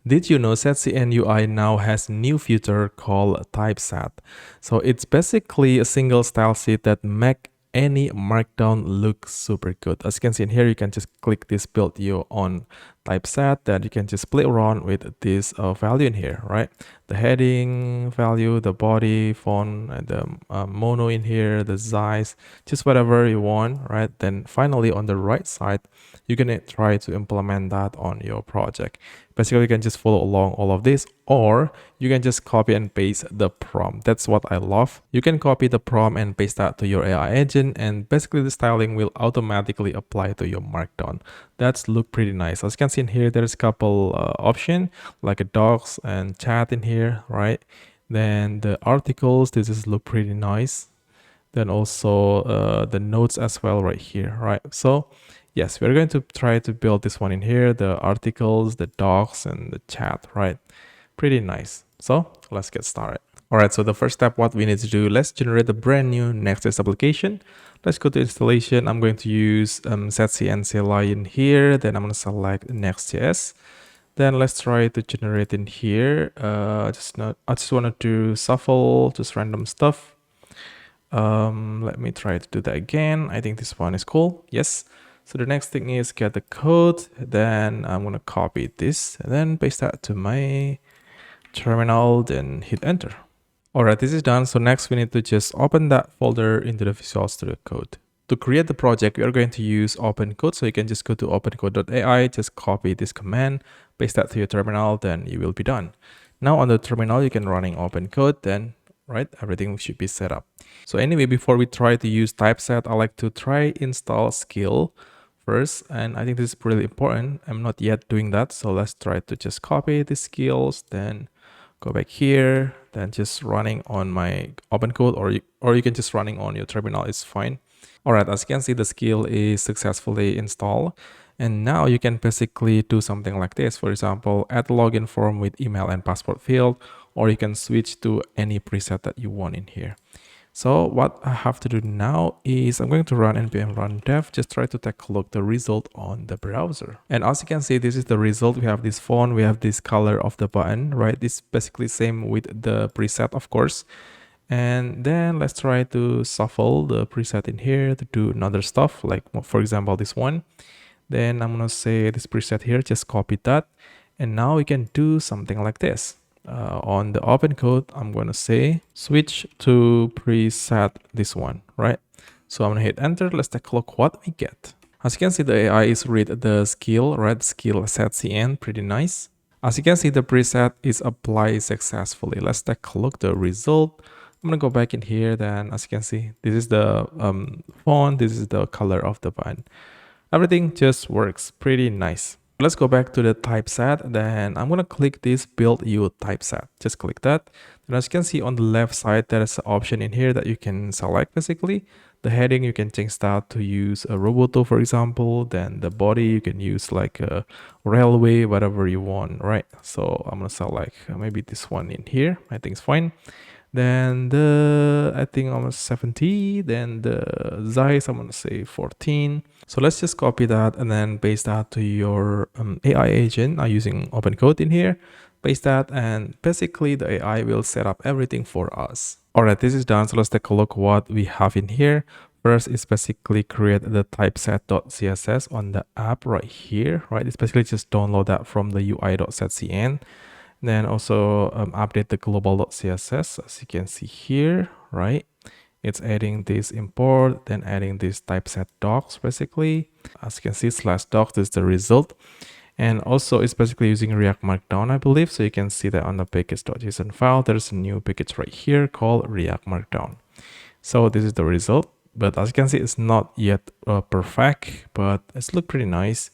Did you know shadcn UI now has new feature called Typeset? So it's basically a single style sheet that make any markdown look super good. As you can see in here, you can just click this build you on Typeset, then you can just play around with this value in here, right? The heading value, the body font, and the mono in here, the size, just whatever you want, right? Then finally on the right side, you can try to implement that on your project. Basically, you can just follow along all of this, or you can just copy and paste the prompt. That's what I love. You can copy the prompt and paste that to your AI agent, and basically the styling will automatically apply to your markdown. That's look pretty nice. As you can see in here, there's a couple option like a docs and chat in here, right? Then the articles, this is look pretty nice. Then also the notes as well right here, right? So yes, we're going to try to build this one in here, the articles, the docs, and the chat, right? Pretty nice. So let's get started. All right, so the first step, what we need to do, let's generate a brand new Next.js application. Let's go to installation. I'm going to use shadcn CLI in here. Then I'm going to select Next.js. Then let's try to generate in here. I just want to do shuffle, just random stuff. Let me try to do that again. I think this one is cool. Yes. So the next thing is get the code. Then I'm going to copy this and then paste that to my terminal, then hit enter. All right, this is done. So next we need to just open that folder into the Visual Studio Code. To create the project, we are going to use OpenCode. So you can just go to opencode.ai, just copy this command, paste that to your terminal, then you will be done. Now on the terminal, you can running OpenCode, then right, everything should be set up. So anyway, before we try to use Typeset, I like to try install skill first, and I think this is really important. I'm not yet doing that, so let's try to just copy the skills, then go back here, then just running on my OpenCode, or you can just running on your terminal, it's fine. All right, as you can see, the skill is successfully installed. And now you can basically do something like this. For example, add login form with email and password field, or you can switch to any preset that you want in here. So what I have to do now is I'm going to run npm run dev, just try to take a look the result on the browser. And as you can see, this is the result. We have this font, we have this color of the button, right? This basically same with the preset, of course. And then let's try to shuffle the preset in here to do another stuff, like for example, this one. Then I'm gonna say this preset here, just copy that. And now we can do something like this. On the OpenCode, I'm going to say switch to preset this one, right? So I'm going to hit enter. Let's take a look what we get. As you can see, the AI is read the skill, right? Skill shadcn, pretty nice. As you can see, the preset is applied successfully. Let's take a look the result. I'm going to go back in here. Then as you can see, this is the font. This is the color of the button. Everything just works pretty nice. Let's go back to the typeset. Then I'm going to click this build you typeset. Just click that. And as you can see on the left side, there is an option in here that you can select basically. The heading, you can change that to use a Roboto, for example. Then the body, you can use like a railway, whatever you want, right? So I'm going to select maybe this one in here. I think it's fine. Then I think almost 70, then the size, I'm gonna say 14. So let's just copy that and then paste that to your AI agent using OpenCode in here. Paste that, and basically the AI will set up everything for us. All right, this is done. So let's take a look what we have in here. First is basically create the typeset.css on the app right here, right? It's basically just download that from the ui.shadcn. Then also update the global.css, as you can see here, right? It's adding this import, then adding this typeset docs basically. As you can see, /docs is the result. And also it's basically using React Markdown, I believe. So you can see that on the package.json file, there's a new package right here called React Markdown. So this is the result. But as you can see, it's not yet perfect, but it's look pretty nice.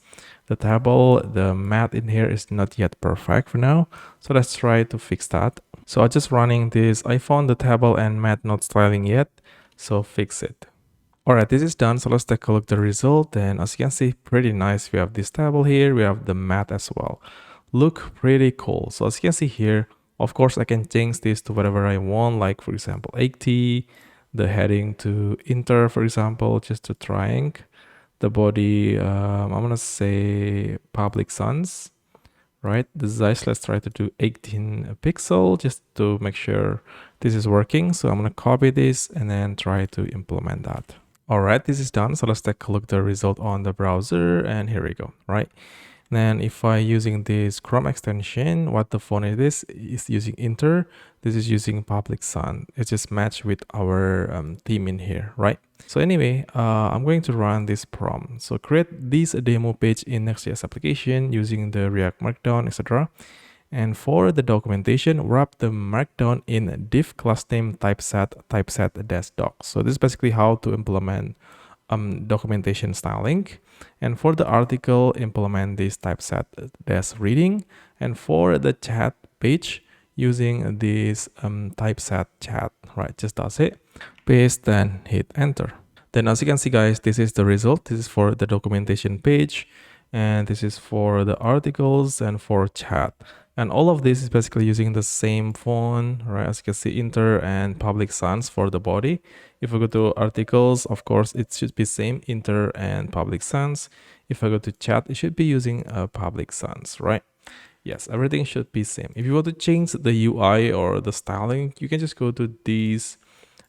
The table, the math in here is not yet perfect for now. So let's try to fix that. So I'm just running this. I found the table and math not styling yet. So fix it. All right, this is done. So let's take a look at the result. And as you can see, pretty nice. We have this table here. We have the math as well. Look pretty cool. So as you can see here, of course, I can change this to whatever I want. Like for example, 80, the heading to inter, for example, just to trying. The body, I'm gonna say public sons, right? The size, let's try to do 18 pixel just to make sure this is working. So I'm going to copy this and then try to implement that. All right, this is done. So let's take a look at the result on the browser, and here we go, right? Then if I using this Chrome extension, what the font is using Inter. This is using Public Sun. It's just matched with our theme in here, right? So anyway, I'm going to run this prompt. So create this demo page in Next.js application using the React Markdown, etc. And for the documentation, wrap the Markdown in div class name typeset-docs. So this is basically how to implement documentation styling. And for the article, implement this typeset dash reading. And for the chat page, using this typeset chat, right? Just does it. Paste, then hit enter. Then as you can see, guys, this is the result. This is for the documentation page, and this is for the articles and for chat. And all of this is basically using the same font, right? As you can see, Inter and Public Sans for the body. If I go to articles, of course, it should be same, Inter and Public Sans. If I go to chat, it should be using Public Sans, right? Yes, everything should be same. If you want to change the UI or the styling, you can just go to these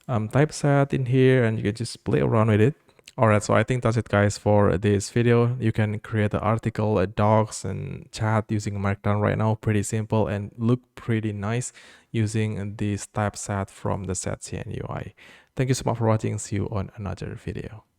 typeset in here and you can just play around with it. All right, so I think that's it, guys, for this video. You can create an article, a docs, and chat using Markdown right now. Pretty simple and look pretty nice using this typeset from the shadcn UI. Thank you so much for watching. See you on another video.